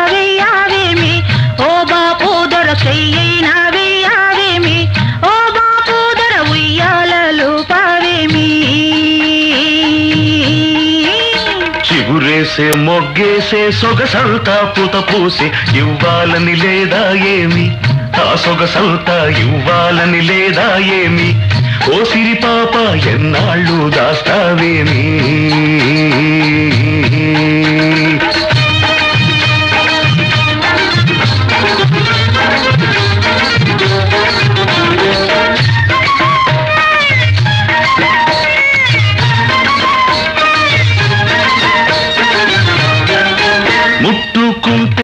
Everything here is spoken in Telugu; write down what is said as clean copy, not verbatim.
వెయ్యావేమి ఓ బాపు దొర చెయ్యైనా వెయ్యావేమి ఓ బాపు దొర ఉయ్యాలలో పావేమి చిగురేసే మొగ్గేసే సొగసంతా పూత పూసి ఇవ్వాలని లేదా ఏమి ఆ సొగసంతా ఇవ్వాలని లేదా ఏమి ఓ సిరి పాప ఎన్నాళ్ళు దాస్తావేమి